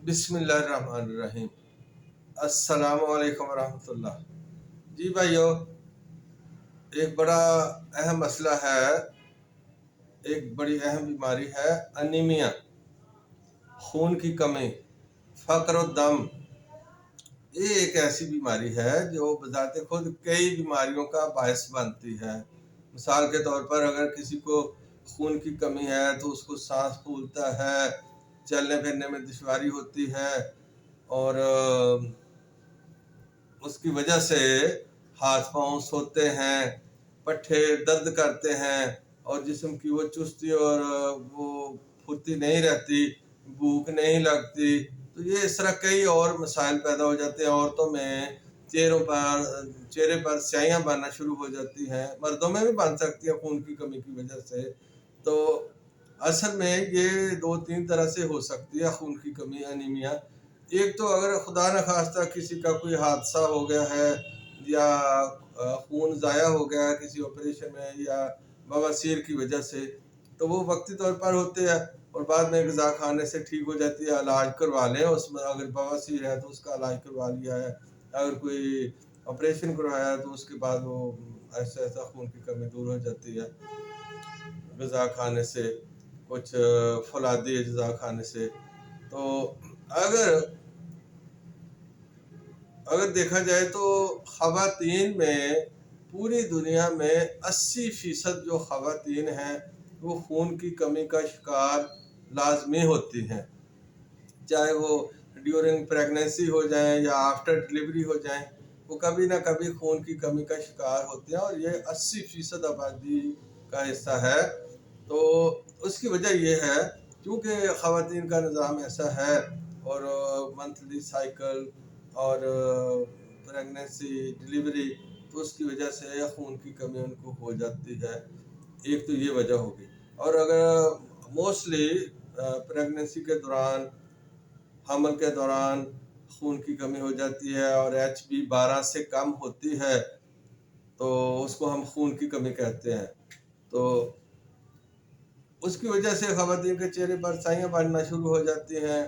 بسم اللہ الرحمن الرحیم۔ السلام علیکم ورحمۃ اللہ۔ جی بھائیو، ایک بڑا اہم مسئلہ ہے، ایک بڑی اہم بیماری ہے انیمیا، خون کی کمی، فقر الدم۔ یہ ایک ایسی بیماری ہے جو بذات خود کئی بیماریوں کا باعث بنتی ہے۔ مثال کے طور پر اگر کسی کو خون کی کمی ہے تو اس کو سانس پھولتا ہے، چلنے پھرنے میں دشواری ہوتی ہے، اور اس کی وجہ سے ہاتھ پاؤں سوتے ہیں، پٹھے درد کرتے ہیں، اور جسم کی وہ چستی اور وہ پھرتی نہیں رہتی، بھوک نہیں لگتی۔ تو یہ اس طرح کئی اور مسائل پیدا ہو جاتے ہیں۔ عورتوں میں چہرے پر سیاہیاں بننا شروع ہو جاتی ہیں، مردوں میں بھی بن سکتی ہیں خون کی کمی کی وجہ سے۔ تو اصل میں یہ 2-3 طرح سے ہو سکتی ہے خون کی کمی، انیمیا۔ ایک تو اگر خدا نخواستہ کسی کا کوئی حادثہ ہو گیا ہے، یا خون ضائع ہو گیا ہے کسی آپریشن میں، یا بواسیر کی وجہ سے، تو وہ وقتی طور پر ہوتے ہیں اور بعد میں غذا کھانے سے ٹھیک ہو جاتی ہے۔ علاج کروا لیں اس میں، اگر بواسیر ہے تو اس کا علاج کروا لیا ہے، اگر کوئی آپریشن کروایا ہے تو اس کے بعد وہ ایسا خون کی کمی دور ہو جاتی ہے غذا کھانے سے، کچھ فولادی اجزاء کھانے سے۔ تو اگر دیکھا جائے تو خواتین میں پوری دنیا میں 80% جو خواتین ہیں وہ خون کی کمی کا شکار لازمی ہوتی ہیں، چاہے وہ ڈیورنگ پریگننسی ہو جائیں یا آفٹر ڈلیوری ہو جائیں، وہ کبھی نہ کبھی خون کی کمی کا شکار ہوتے ہیں، اور یہ 80% آبادی کا حصہ ہے۔ تو اس کی وجہ یہ ہے کیونکہ خواتین کا نظام ایسا ہے، اور منتھلی سائیکل اور پریگننسی، ڈلیوری، تو اس کی وجہ سے خون کی کمی ان کو ہو جاتی ہے۔ ایک تو یہ وجہ ہوگی، اور اگر موسٹلی پریگننسی کے دوران، حمل کے دوران خون کی کمی ہو جاتی ہے اور HB12 سے کم ہوتی ہے تو اس کو ہم خون کی کمی کہتے ہیں۔ تو اس کی وجہ سے خواتین کے چہرے پر سیاہیاں بننا شروع ہو جاتی ہیں،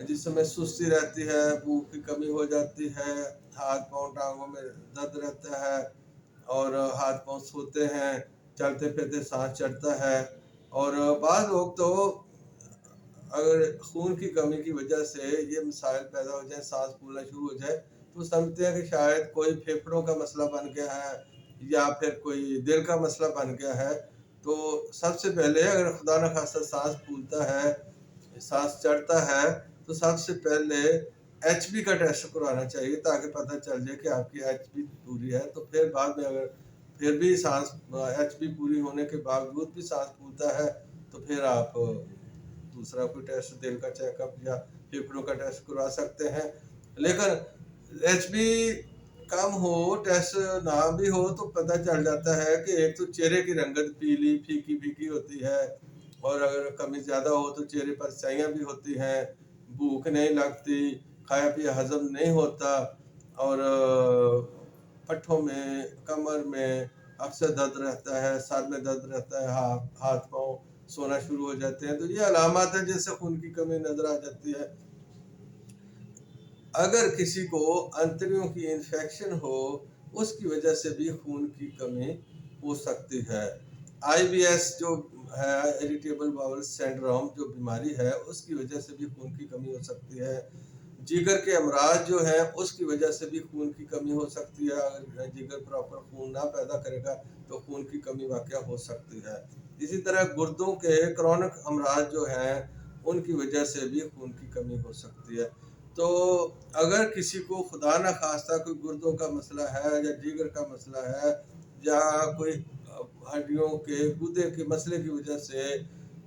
جس میں سستی رہتی ہے، بھوک کی کمی ہو جاتی ہے، ہاتھ پاؤں ٹانگوں میں درد رہتا ہے، اور ہاتھ پاؤں سوتے ہیں، چلتے پھرتے سانس چڑھتا ہے۔ اور بعض لوگ تو اگر خون کی کمی کی وجہ سے یہ مسائل پیدا ہو جائیں، سانس پھولنا شروع ہو جائے، تو سمجھتے ہیں کہ شاید کوئی پھیپھڑوں کا مسئلہ بن گیا ہے یا پھر کوئی دل کا مسئلہ بن گیا ہے۔ تو سب سے پہلے اگر خدا نخواستہ سانس پھولتا ہے، سانس چڑھتا ہے، تو سب سے پہلے HB کا ٹیسٹ کروانا چاہیے تاکہ پتہ چل جائے کہ آپ کی HB پوری ہے۔ تو پھر بعد میں اگر پھر بھی سانس HB پوری ہونے کے باوجود بھی سانس پھولتا ہے تو پھر آپ دوسرا کوئی ٹیسٹ، دل کا چیک اپ یا پھیپھڑوں کا ٹیسٹ کروا سکتے ہیں۔ لیکن HB کم ہو، ٹیسٹ نہ بھی ہو، تو پتہ چل جاتا ہے کہ ایک تو چہرے کی رنگت پیلی پھیکی پھیکی ہوتی ہے، اور اگر کمی زیادہ ہو تو چہرے پر سیاہیاں بھی ہوتی ہیں، بھوک نہیں لگتی، کھایا پیا ہضم نہیں ہوتا، اور پٹھوں میں، کمر میں اکثر درد رہتا ہے، سر میں درد رہتا ہے، ہاتھ پاؤں سونا شروع ہو جاتے ہیں۔ تو یہ علامات ہیں جیسے خون کی کمی نظر آ جاتی ہے۔ اگر کسی کو انتڑیوں کی انفیکشن ہو، اس کی وجہ سے بھی خون کی کمی ہو سکتی ہے۔ IBS جو ہے، اریٹیبل باؤل سنڈروم جو بیماری ہے، اس کی وجہ سے بھی خون کی کمی ہو سکتی ہے۔ جگر کے امراض جو ہیں اس کی وجہ سے بھی خون کی کمی ہو سکتی ہے، اگر جگر پراپر خون نہ پیدا کرے گا تو خون کی کمی واقع ہو سکتی ہے۔ اسی طرح گردوں کے کرونک امراض جو ہیں ان کی وجہ سے بھی خون کی کمی ہو سکتی ہے۔ تو اگر کسی کو خدا نخواستہ کوئی گردوں کا مسئلہ ہے یا جگر کا مسئلہ ہے، یا کوئی ہڈیوں کے گردے کے مسئلے کی وجہ سے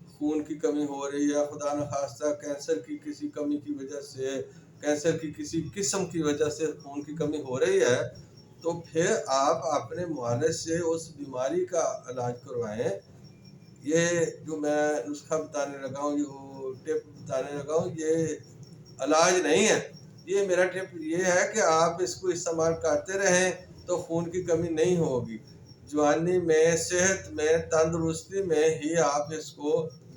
خون کی کمی ہو رہی ہے، خدا نخواستہ کینسر کی کسی کمی کی وجہ سے، کینسر کی کسی قسم کی وجہ سے خون کی کمی ہو رہی ہے، تو پھر آپ اپنے معالج سے اس بیماری کا علاج کروائیں۔ یہ جو میں نسخہ بتانے لگا ہوں، جو ٹپ بتانے لگا ہوں، یہ علاج نہیں ہے۔ یہ میرا ٹپ یہ ہے کہ آپ اس کو استعمال کرتے رہیں تو خون کی کمی نہیں ہوگی۔ جوانی میں، صحت میں، تندرستی میں ہی آپ اس کو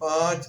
5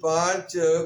5